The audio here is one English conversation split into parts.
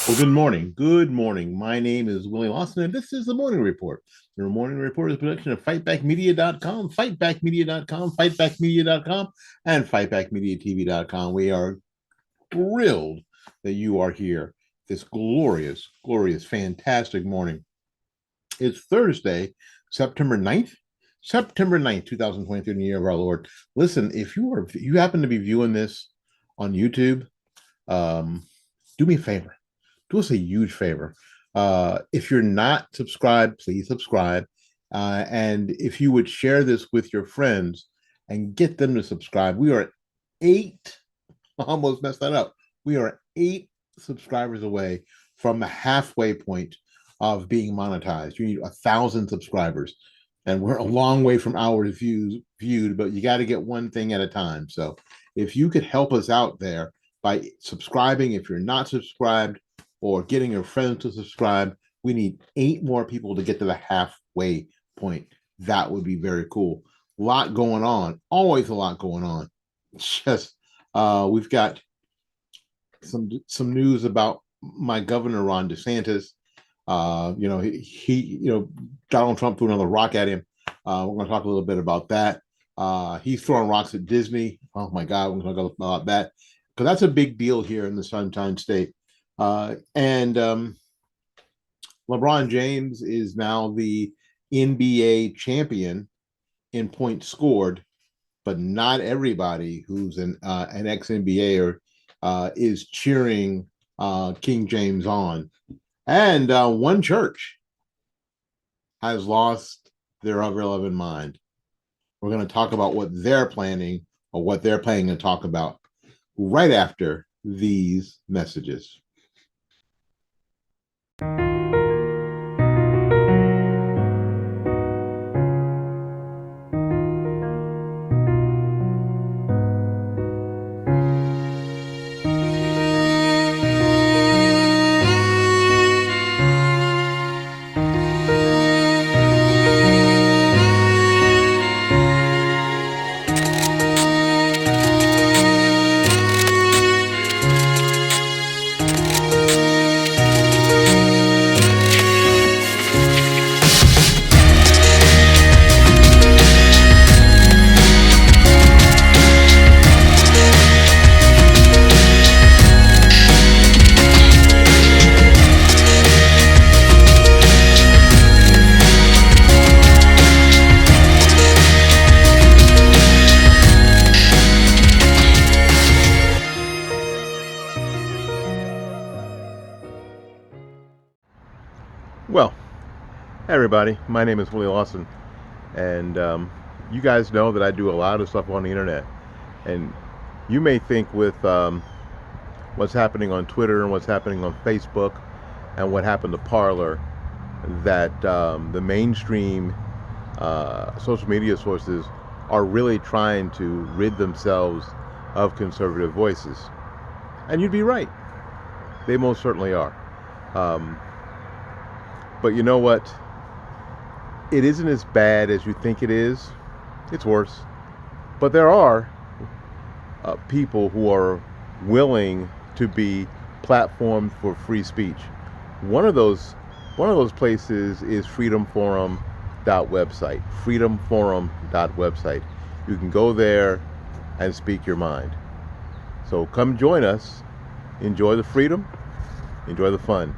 Well, good morning. Good morning. My name is Willie Lawson, and this is the Morning Report. The Morning Report is a production of fightbackmedia.com, fightbackmedia.com, fightbackmedia.com, and fightbackmediatv.com. We are thrilled that you are here this glorious, glorious, fantastic morning. It's Thursday, September 9th. September 9th, 2023, in the year of our Lord. Listen, if you happen to be viewing this on YouTube, do me a favor, do us a huge favor. If you're not subscribed, please subscribe. And if you would share this with your friends and get them to subscribe, we are at eight, almost messed that up. We are 8 subscribers away from the halfway point of being monetized. You need 1,000 subscribers. And we're a long way from hours viewed, but you got to get one thing at a time. So if you could help us out there by subscribing, if you're not subscribed, or getting your friends to subscribe, we need 8 more people to get to the halfway point. That would be very cool. A lot going on, always a lot going on. Just we've got some news about my governor Ron DeSantis. Donald Trump threw another rock at him. We're going to talk a little bit about that. He's throwing rocks at Disney. Oh my God, we're going to talk about that because that's a big deal here in the Sunshine State. And LeBron James is now the NBA champion in points scored, but not everybody who's an ex NBA is cheering King James on. And one church has lost their irrelevant mind. We're going to talk about what they're planning or what they're planning to talk about right after these messages. Well, hey everybody, my name is Willie Lawson, and you guys know that I do a lot of stuff on the internet. And you may think with what's happening on Twitter and what's happening on Facebook and what happened to Parler that the mainstream social media sources are really trying to rid themselves of conservative voices. And you'd be right. They most certainly are. But you know what? It isn't as bad as you think it is. It's worse. But there are people who are willing to be platformed for free speech. One of those places is freedomforum.website. Freedomforum.website. You can go there and speak your mind. So come join us. Enjoy the freedom. Enjoy the fun.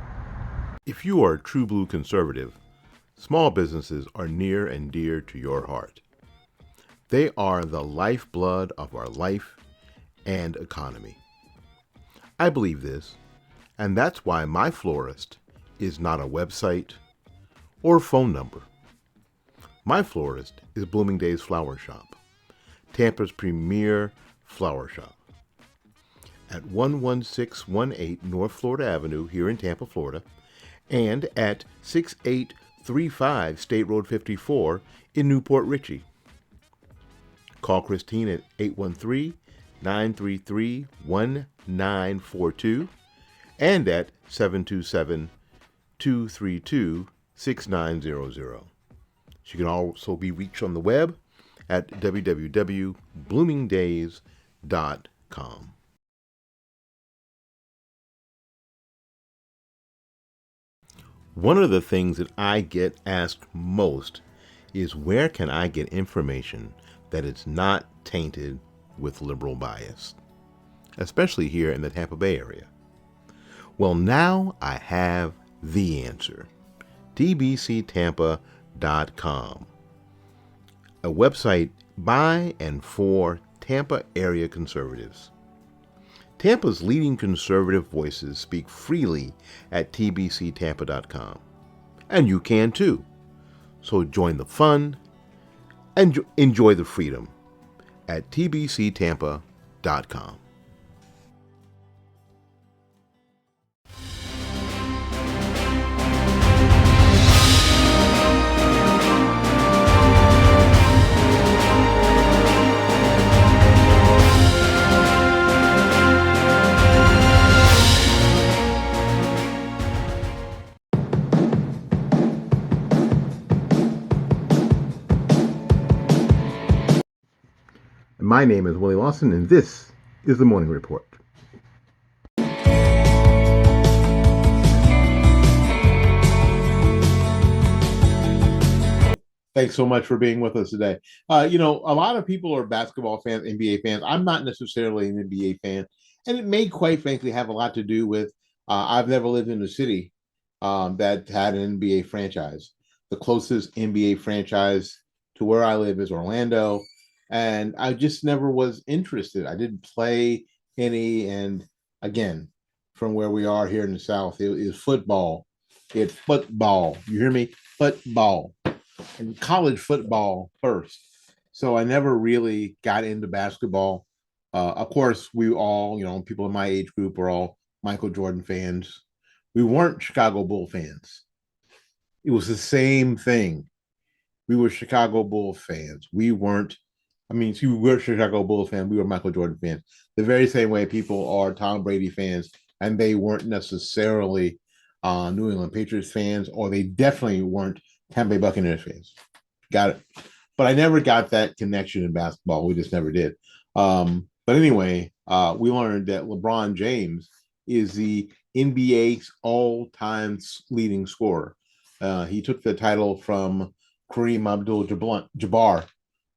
If you are a true blue conservative, small businesses are near and dear to your heart. They are the lifeblood of our life and economy. I believe this, and that's why my florist is not a website or phone number. My florist is Blooming Days Flower Shop, Tampa's premier flower shop. At 11618 North Florida Avenue here in Tampa, Florida, and at 6835 State Road 54 in Newport Richey. Call Christine at 813-933-1942 and at 727-232-6900. She can also be reached on the web at www.bloomingdays.com. One of the things that I get asked most is where can I get information that is not tainted with liberal bias, especially here in the Tampa Bay area. Well, now I have the answer. tbctampa.com, a website by and for Tampa area conservatives. Tampa's leading conservative voices speak freely at tbctampa.com, and you can too. So join the fun and enjoy the freedom at tbctampa.com. My name is Willie Lawson, and this is the Morning Report. Thanks so much for being with us today. A lot of people are basketball fans, NBA fans. I'm not necessarily an NBA fan, and it may, quite frankly, have a lot to do with I've never lived in a city that had an NBA franchise. The closest NBA franchise to where I live is Orlando, and I just never was interested. I didn't play any, and again, from where we are here in the South, it is football. It's football. You hear me? Football and college football first. So I never really got into basketball. Of course, we all, people in my age group are all Michael Jordan fans. We weren't Chicago Bull fans. It was the same thing. We were Chicago Bulls fans. We weren't, we were Chicago Bulls fans. We were Michael Jordan fans. The very same way people are Tom Brady fans, and they weren't necessarily New England Patriots fans, or they definitely weren't Tampa Bay Buccaneers fans. Got it. But I never got that connection in basketball. We just never did. But anyway, we learned that LeBron James is the NBA's all-time leading scorer. He took the title from Kareem Abdul-Jabbar,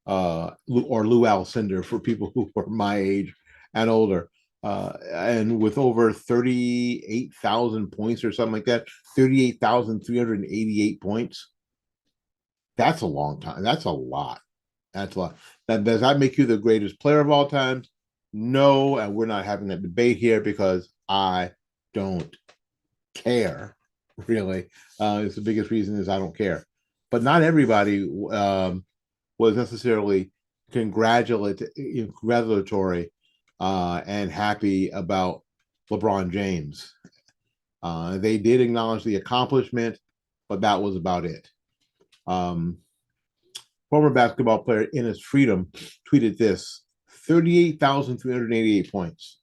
or Lou Alcindor for people who are my age and older. And with over 38,000 points or something like that, 38,388 points. That's a long time. That's a lot. That's a lot. Does that make you the greatest player of all time? No, and we're not having that debate here because I don't care, really. It's the biggest reason is I don't care. But not everybody was necessarily congratulatory and happy about LeBron James. They did acknowledge the accomplishment, but that was about it. Former basketball player Enes Freedom tweeted this: 38,388 points.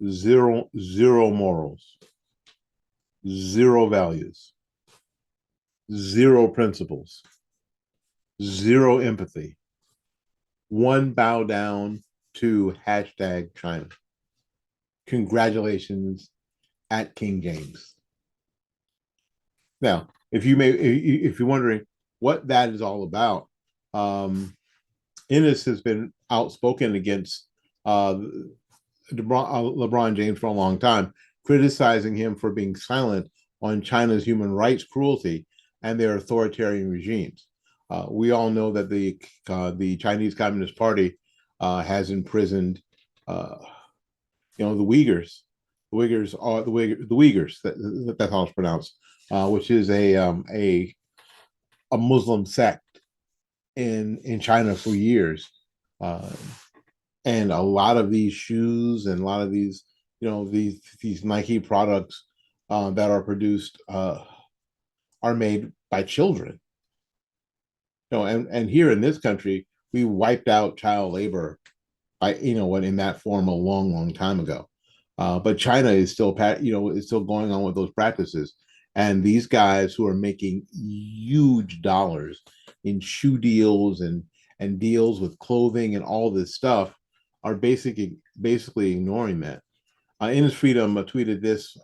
Zero morals. Zero values. Zero principles. Zero empathy. One bow down to hashtag China. Congratulations at King James. Now, if you're wondering what that is all about, Ennis has been outspoken against LeBron James for a long time, criticizing him for being silent on China's human rights cruelty and their authoritarian regimes. We all know that the Chinese Communist Party has imprisoned, the Uyghurs. The Uyghurs are the Uyghurs. That's how it's pronounced. Which is a Muslim sect in China for years, and a lot of these shoes and a lot of these these Nike products that are produced are made by children. And here in this country, we wiped out child labor by in that form a long time ago. But China is still going on with those practices. And these guys who are making huge dollars in shoe deals and deals with clothing and all this stuff are basically ignoring that. Enes Freedom tweeted this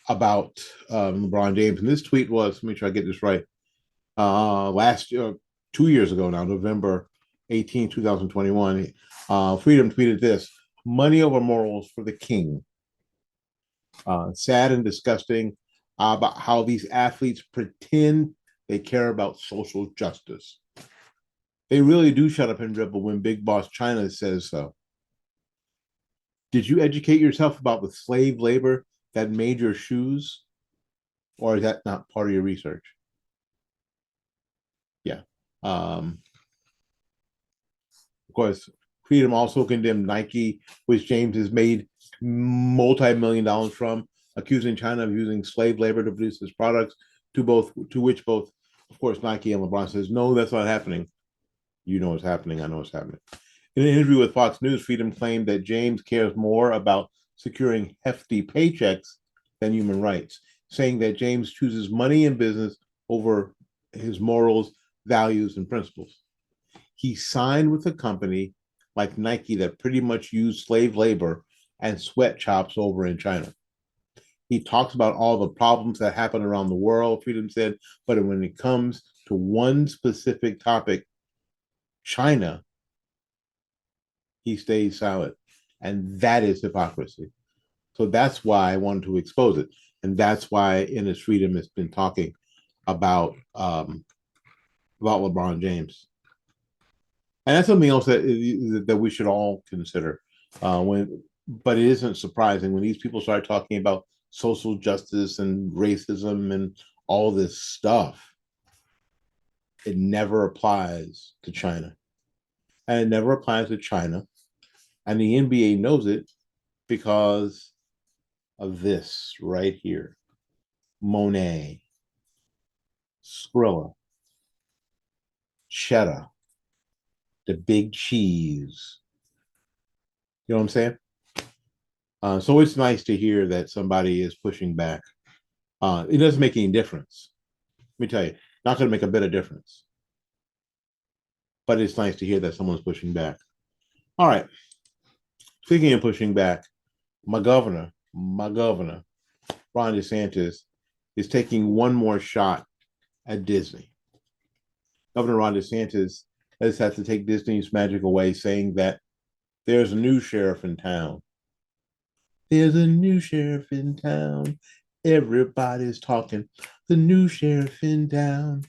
about LeBron James. And this tweet was, let me make sure I get this right. Last year, 2 years ago now, November 18, 2021, Freedom tweeted this: "Money over morals for the king." Sad and disgusting about how these athletes pretend they care about social justice. They really do shut up and dribble when Big Boss China says so. Did you educate yourself about the slave labor that made your shoes? Or is that not part of your research? Yeah. Of course, Freedom also condemned Nike, which James has made multi-million dollars from, accusing China of using slave labor to produce his products, to which both, of course, Nike and LeBron says, no, that's not happening. You know what's happening. I know what's happening. In an interview with Fox News, Freedom claimed that James cares more about securing hefty paychecks than human rights, saying that James chooses money and business over his morals, values, and principles. He signed with a company like Nike that pretty much used slave labor and sweatshops over in China. He talks about all the problems that happen around the world, Freedom said, but when it comes to one specific topic, China, he stays silent. And that is hypocrisy. So that's why I wanted to expose it. And that's why in his Freedom has been talking about LeBron James. And that's something else that we should all consider. But it isn't surprising when these people start talking about social justice and racism and all this stuff. It never applies to China, and it never applies to China. And the NBA knows it because of this right here: Monet, Skrilla, Cheddar, the big cheese. You know what I'm saying? So it's nice to hear that somebody is pushing back. It doesn't make any difference. Let me tell you, not going to make a bit of difference. But it's nice to hear that someone's pushing back. All right. Speaking of pushing back, my governor, Ron DeSantis, is taking one more shot at Disney. Governor Ron DeSantis has had to take Disney's magic away, saying that there's a new sheriff in town. There's a new sheriff in town. Everybody's talking. The new sheriff in town.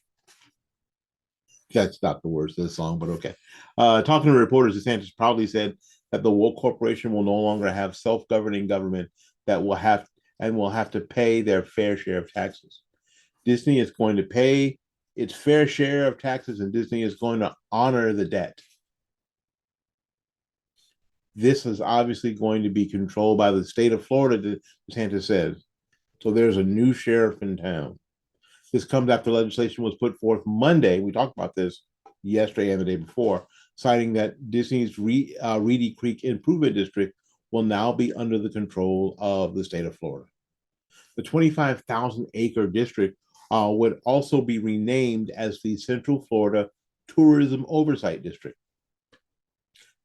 That's not the words of the song, but okay. Talking to reporters, DeSantis proudly said that the woke corporation will no longer have self-governing government that will have to pay their fair share of taxes. Disney is going to pay its fair share of taxes, and Disney is going to honor the debt. This is obviously going to be controlled by the state of Florida, DeSantis says. So there's a new sheriff in town. This comes after legislation was put forth Monday. We talked about this yesterday and the day before, citing that Disney's Reedy Creek Improvement District will now be under the control of the state of Florida. The 25,000-acre district would also be renamed as the Central Florida Tourism Oversight District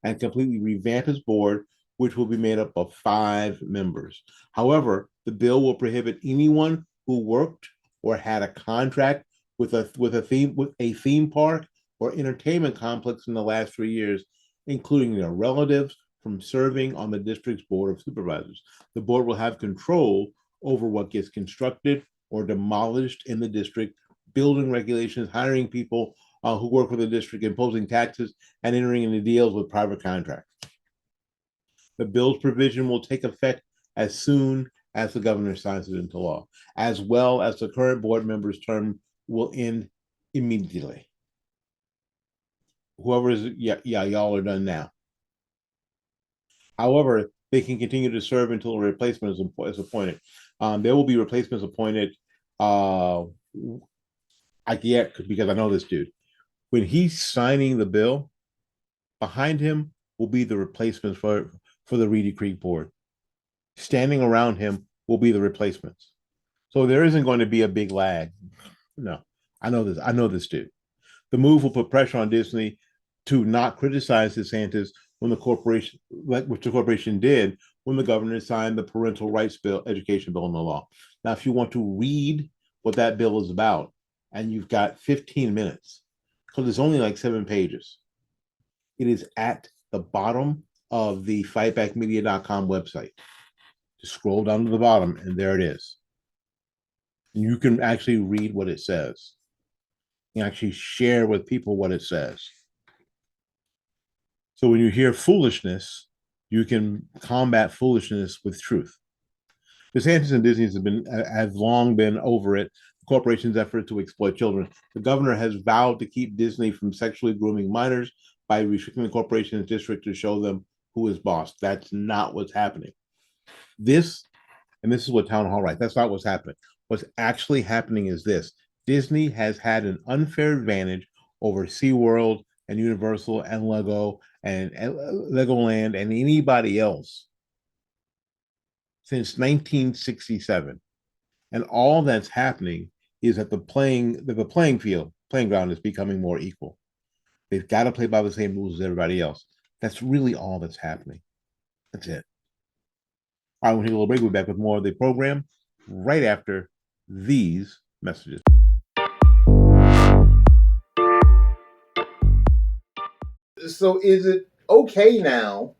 and completely revamp its board, which will be made up of 5 members. However, the bill will prohibit anyone who worked or had a contract with a theme park or entertainment complex in the last 3 years, including their relatives, from serving on the district's board of supervisors. The board will have control over what gets constructed or demolished in the district, building regulations, hiring people who work for the district, imposing taxes, and entering into deals with private contractors. The bill's provision will take effect as soon as the governor signs it into law, as well as the current board member's term will end immediately. Whoever is, y'all are done now. However, they can continue to serve until a replacement is appointed. There will be replacements appointed. I get, because I know this dude. When he's signing the bill, behind him will be the replacements for the Reedy Creek board. Standing around him will be the replacements. So there isn't going to be a big lag. No, I know this. I know this dude. The move will put pressure on Disney to not criticize DeSantis when the corporation, which the corporation did when the governor signed the parental rights bill, education bill into law. Now, if you want to read what that bill is about, and you've got 15 minutes, because it's only like 7 pages, it is at the bottom of the fightbackmedia.com website. Just scroll down to the bottom, and there it is. You can actually read what it says. You can actually share with people what it says. So when you hear foolishness, you can combat foolishness with truth. DeSantis and Disney have long been over it. The corporation's effort to exploit children. The governor has vowed to keep Disney from sexually grooming minors by restricting the corporation's district to show them who is boss. That's not what's happening. This is what Town Hall writes. That's not what's happening. What's actually happening is this: Disney has had an unfair advantage over SeaWorld and Universal and Lego and Legoland and anybody else since 1967. And all that's happening is that the playing ground is becoming more equal. They've got to play by the same rules as everybody else. That's really all that's happening. That's it. All right, we'll take a little break. We'll be back with more of the program right after these messages. So is it okay now,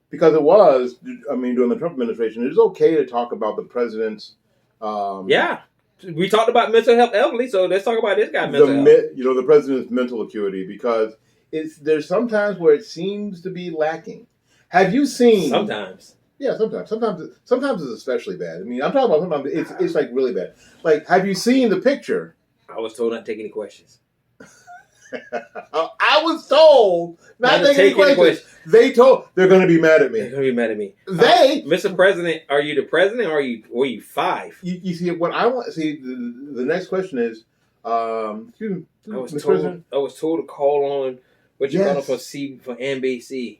because it was, during the Trump administration, it is okay to talk about the president's... yeah. We talked about mental health elderly, so let's talk about this guy's mental health. The president's mental acuity, because there's sometimes where it seems to be lacking. Have you seen... Sometimes. Yeah, sometimes it's especially bad. I'm talking about sometimes it's like really bad. Like, have you seen the picture? I was told not to take any questions. I was told not to take any questions. They're going to be mad at me. They're going to be mad at me. Mr. President, are you the president, or were you 5? You see, what I want... See, the next question is... excuse me, I was told to call on what you call it for NBC.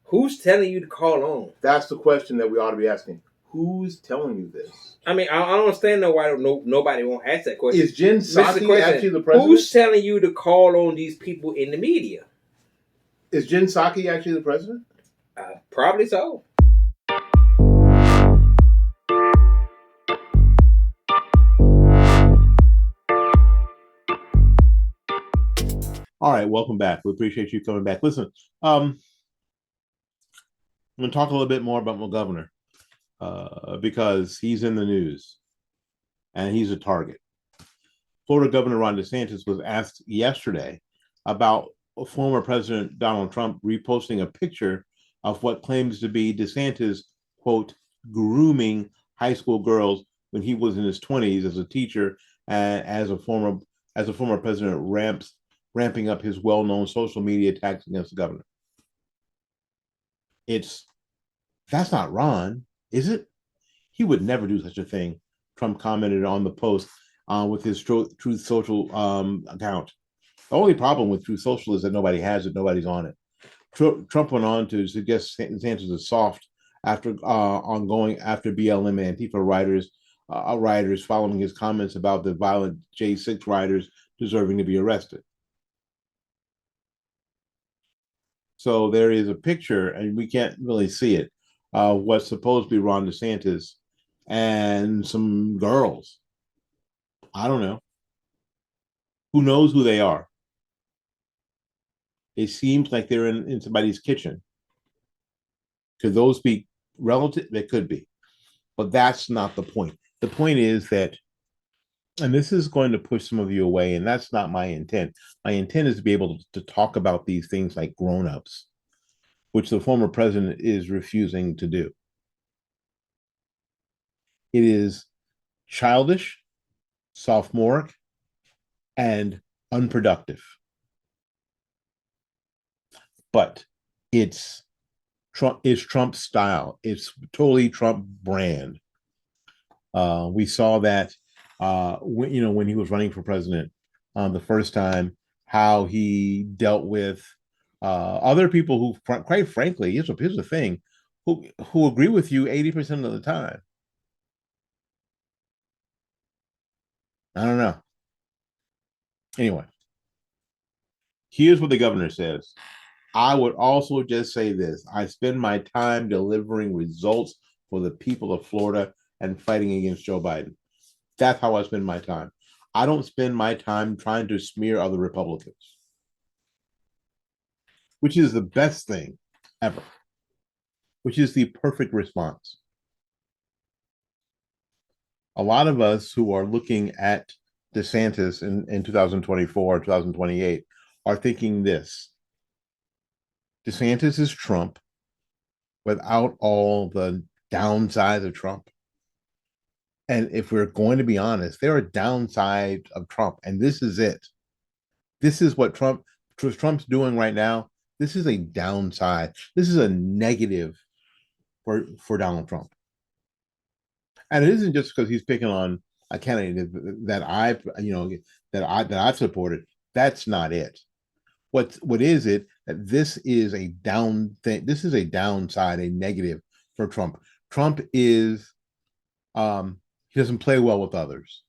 Who's telling you to call on? That's the question that we ought to be asking. Who's telling you this? I don't understand why nobody won't ask that question. Is Jen Psaki actually the president? Who's telling you to call on these people in the media? Is Jen Psaki actually the president? Probably so. All right, welcome back. We appreciate you coming back. Listen, I'm going to talk a little bit more about my governor because he's in the news and he's a target. Florida Governor Ron DeSantis was asked yesterday about former President Donald Trump reposting a picture of what claims to be DeSantis, quote, grooming high school girls when he was in his 20s as a teacher and as a former president ramping up his well-known social media attacks against the governor. That's not Ron, is it? He would never do such a thing. Trump commented on the post with his Truth Social account. The only problem with Truth Social is that nobody has it, nobody's on it. Trump went on to suggest DeSantis is soft after going after BLM and Antifa rioters following his comments about the violent J6 rioters deserving to be arrested. So there is a picture, and we can't really see it, what's supposed to be Ron DeSantis and some girls. I don't know. Who knows who they are? It seems like they're in somebody's kitchen. Could those be relative? They could be. But that's not the point. The point is that, and this is going to push some of you away, and that's not my intent. My intent is to be able to talk about these things like grown-ups, which the former president is refusing to do. It is childish, sophomoric, and unproductive. But it's Trump's style. It's totally Trump brand. We saw that when he was running for president the first time, how he dealt with other people who, quite frankly, here's the thing, who agree with you 80% of the time. I don't know. Anyway, here's what the governor says. I would also just say this. I spend my time delivering results for the people of Florida and fighting against Joe Biden. That's how I spend my time. I don't spend my time trying to smear other Republicans, which is the best thing ever, which is the perfect response. A lot of us who are looking at DeSantis in 2024, 2028 are thinking this: DeSantis is Trump without all the downsides of Trump. And if we're going to be honest, there are downsides of Trump, and this is it. This is what Trump's doing right now. This is a downside. This is a negative for Donald Trump. And it isn't just because he's picking on a candidate that I've supported. That's not it. What is it? That this is a down thing. This is a downside, a negative for Trump. Trump is he doesn't play well with others,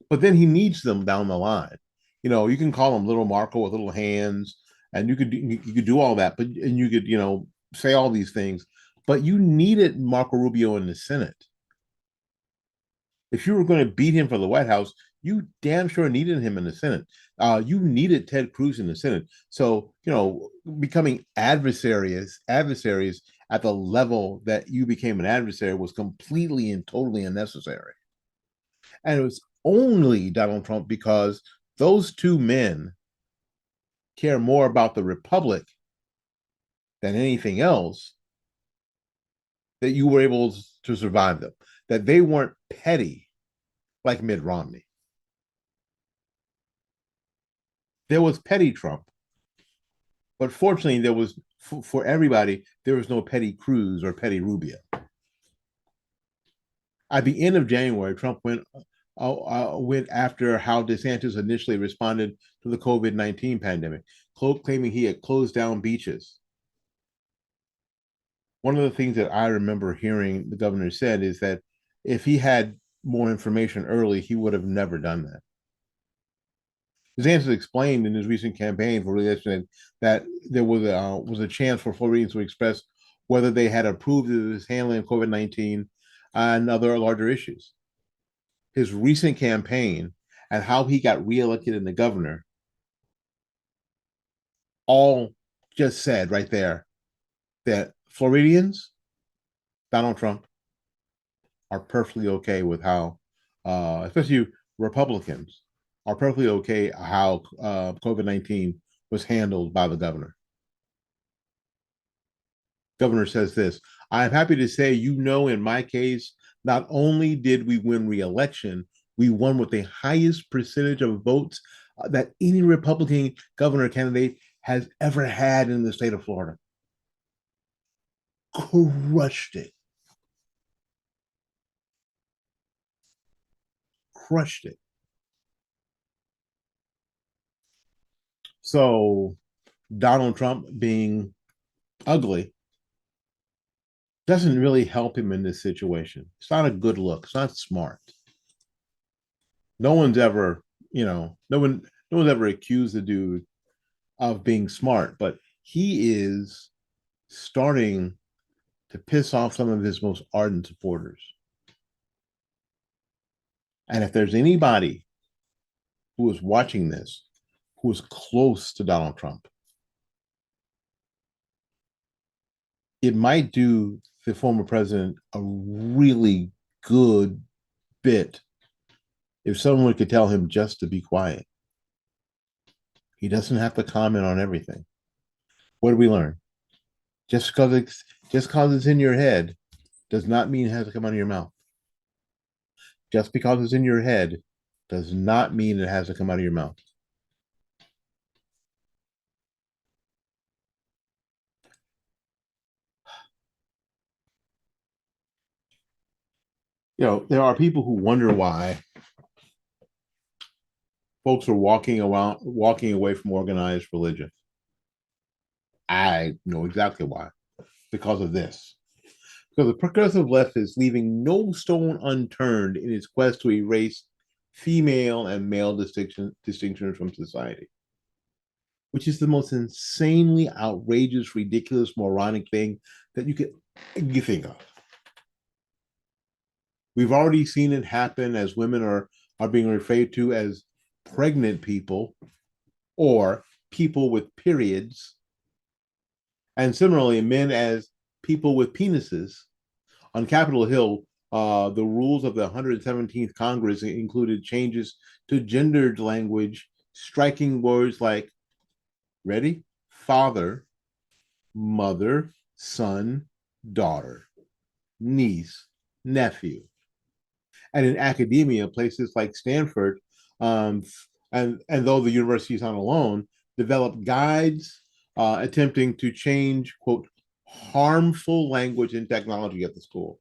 but then he needs them down the line. You can call him Little Marco with little hands, and you could do all that, but and you could say all these things, but you needed Marco Rubio in the Senate. If you were going to beat him for the White House, you damn sure needed him in the Senate. You needed Ted Cruz in the Senate. So, becoming adversaries at the level that you became an adversary was completely and totally unnecessary. And it was only Donald Trump, because those two men care more about the Republic than anything else, that you were able to survive them, that they weren't petty like Mitt Romney. There was petty Trump, but fortunately, there was for everybody. There was no petty Cruz or petty Rubio. At the end of January, Trump went after how DeSantis initially responded to the COVID-19 pandemic, claiming he had closed down beaches. One of the things that I remember hearing the governor said is that if he had more information early, he would have never done that. DeSantis explained in his recent campaign for re-election that there was a chance for Floridians to express whether they had approved of his handling of COVID-19 and other larger issues. His recent campaign and how he got reelected in the governor all just said right there that Floridians, Donald Trump, are perfectly okay with how, especially Republicans, are perfectly okay how COVID-19 was handled by the governor. Governor says this: I am happy to say, in my case, not only did we win re-election, we won with the highest percentage of votes that any Republican governor candidate has ever had in the state of Florida. Crushed it. Crushed it. So Donald Trump being ugly doesn't really help him in this situation. It's not a good look. It's not smart. No one's ever, no one's ever accused the dude of being smart, but he is starting to piss off some of his most ardent supporters. And if there's anybody who is watching this, who is close to Donald Trump, it might do the former president a really good bit if someone could tell him just to be quiet. He doesn't have to comment on everything. What did we learn? Just because it's in your head does not mean it has to come out of your mouth. Just because it's in your head does not mean it has to come out of your mouth. There are people who wonder why folks are walking away from organized religion. I know exactly why. Because of this. Because the progressive left is leaving no stone unturned in its quest to erase female and male distinctions from society. which is the most insanely outrageous, ridiculous, moronic thing that you think of. We've already seen it happen as women are being referred to as pregnant people or people with periods, and similarly, men as people with penises. On Capitol Hill, the rules of the 117th Congress included changes to gendered language, striking words like, ready? Father, mother, son, daughter, niece, nephew. And in academia, places like Stanford, um, and though the university is not alone, developed guides attempting to change, quote, harmful language and technology at the school,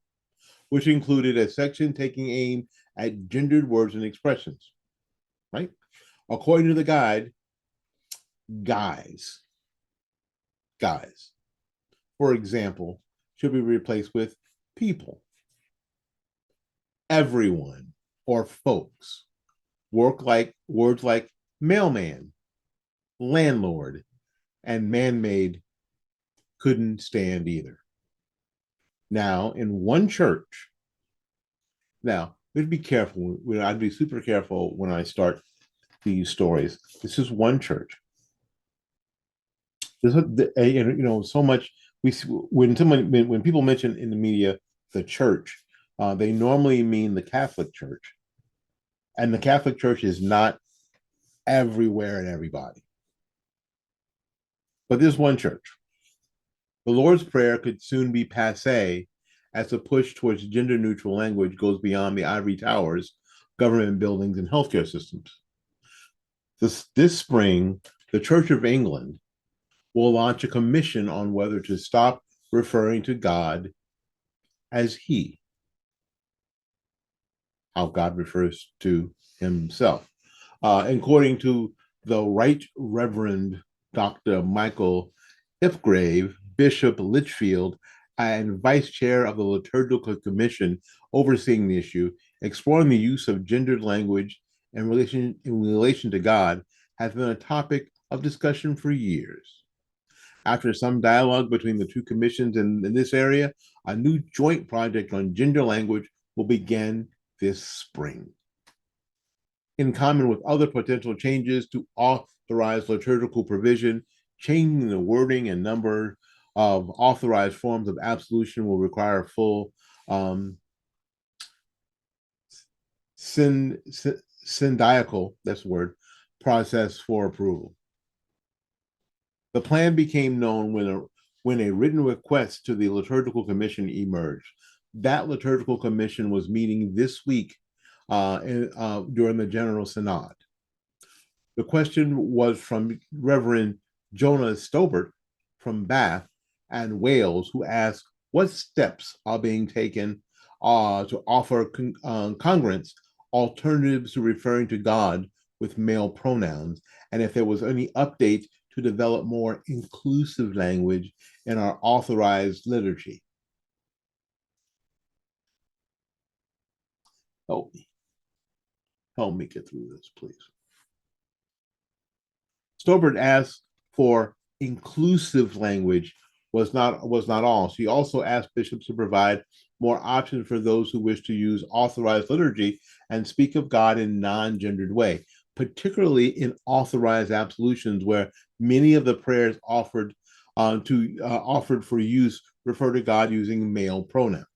which included a section taking aim at gendered words and expressions, right? According to the guide, guys, guys, for example, should be replaced with people, everyone, or folks. Words like mailman, landlord, and man-made couldn't stand either. Now, in one church, now, we'd be careful. I'd be super careful when I start these stories. This is one church. There's so much we when people mention in the media the church, they normally mean the Catholic Church, and the Catholic Church is not everywhere and everybody. But there's one church. The Lord's Prayer could soon be passe as the push towards gender neutral language goes beyond the ivory towers, government buildings, and healthcare systems. This spring, the Church of England will launch a commission on whether to stop referring to God as He, how God refers to Himself. According to the Right Reverend Dr. Michael Ipgrave, Bishop Litchfield, and Vice Chair of the Liturgical Commission overseeing the issue, exploring the use of gendered language in relation to God has been a topic of discussion for years. After some dialogue between the two commissions in this area, a new joint project on gender language will begin this spring. In common with other potential changes to authorize liturgical provision, changing the wording and number of authorized forms of absolution will require a full syndical, that's the word, process for approval. The plan became known when a written request to the Liturgical Commission emerged. That Liturgical Commission was meeting this week during the General Synod. The question was from Reverend Jonah Stobart from Bath and Wales, who asked what steps are being taken to offer congregants alternatives to referring to God with male pronouns, and if there was any update to develop more inclusive language in our authorized liturgy. Help me. Help me get through this, please. Stobart asked for inclusive language was not all. She also asked bishops to provide more options for those who wish to use authorized liturgy and speak of God in non-gendered way, particularly in authorized absolutions where many of the prayers offered for use refer to God using male pronouns.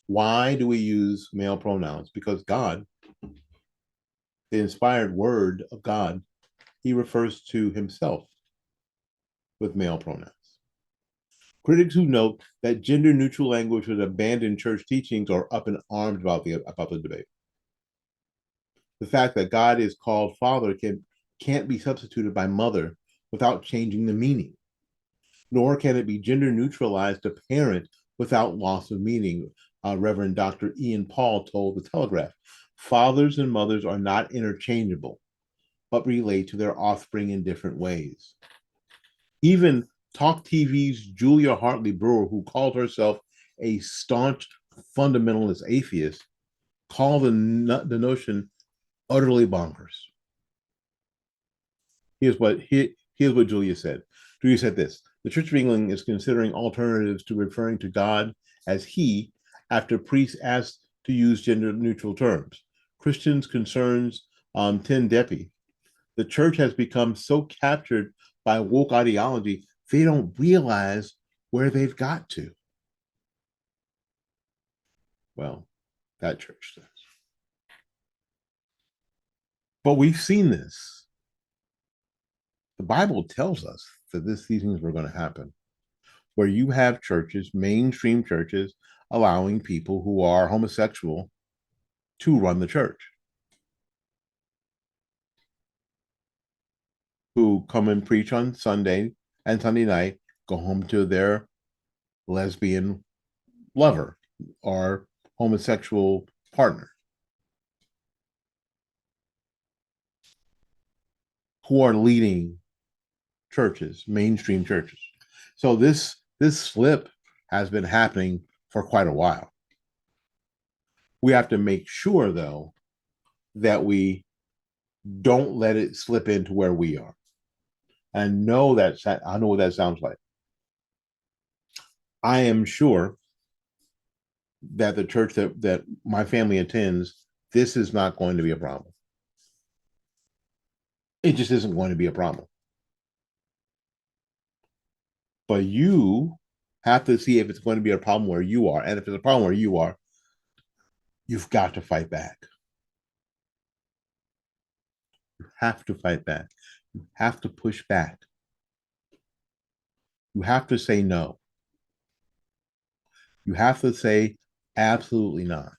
Why do we use male pronouns? Because God, the inspired word of God, He refers to Himself with male pronouns. Critics who note that gender-neutral language would abandon church teachings are up in arms about the debate. The fact that God is called Father can't be substituted by Mother without changing the meaning, nor can it be gender-neutralized to parent without loss of meaning, Reverend Dr. Ian Paul told The Telegraph. Fathers and mothers are not interchangeable, but relate to their offspring in different ways. Even Talk TV's Julia Hartley Brewer, who called herself a staunch fundamentalist atheist, called the notion utterly bonkers. Here's what Julia said. Julia said this: the Church of England is considering alternatives to referring to God as He after priests asked to use gender-neutral terms. Christians' concerns Tin Depi. The church has become so captured by woke ideology, they don't realize where they've got to. Well, that church does. But we've seen this. The Bible tells us that these things were going to happen, where you have churches, mainstream churches, allowing people who are homosexual to run the church, who come and preach on Sunday and Sunday night, go home to their lesbian lover or homosexual partner, who are leading churches, mainstream churches. So this slip has been happening for quite a while. We have to make sure, though, that we don't let it slip into where we are. And know that I know what that sounds like. I am sure that the church that my family attends, this is not going to be a problem. It just isn't going to be a problem. But you have to see if it's going to be a problem where you are. And if it's a problem where you are, you've got to fight back. You have to fight back. You have to push back. You have to say no. You have to say absolutely not.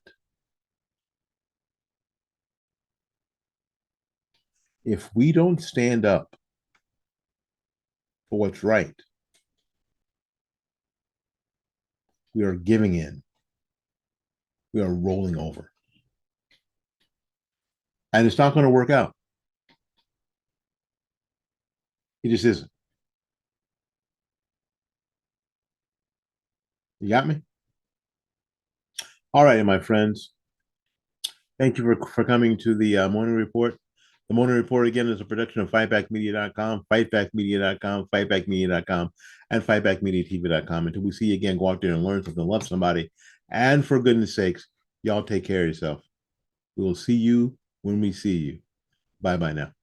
If we don't stand up for what's right, we are giving in. We are rolling over. And it's not going to work out. It just isn't. You got me? All right, my friends. Thank you for coming to the Morning Report. The Morning Report, again, is a production of fightbackmedia.com, fightbackmedia.com, fightbackmedia.com, and fightbackmediatv.com. Until we see you again, go out there and learn something, love somebody. And for goodness sakes, y'all take care of yourself. We will see you when we see you. Bye-bye now.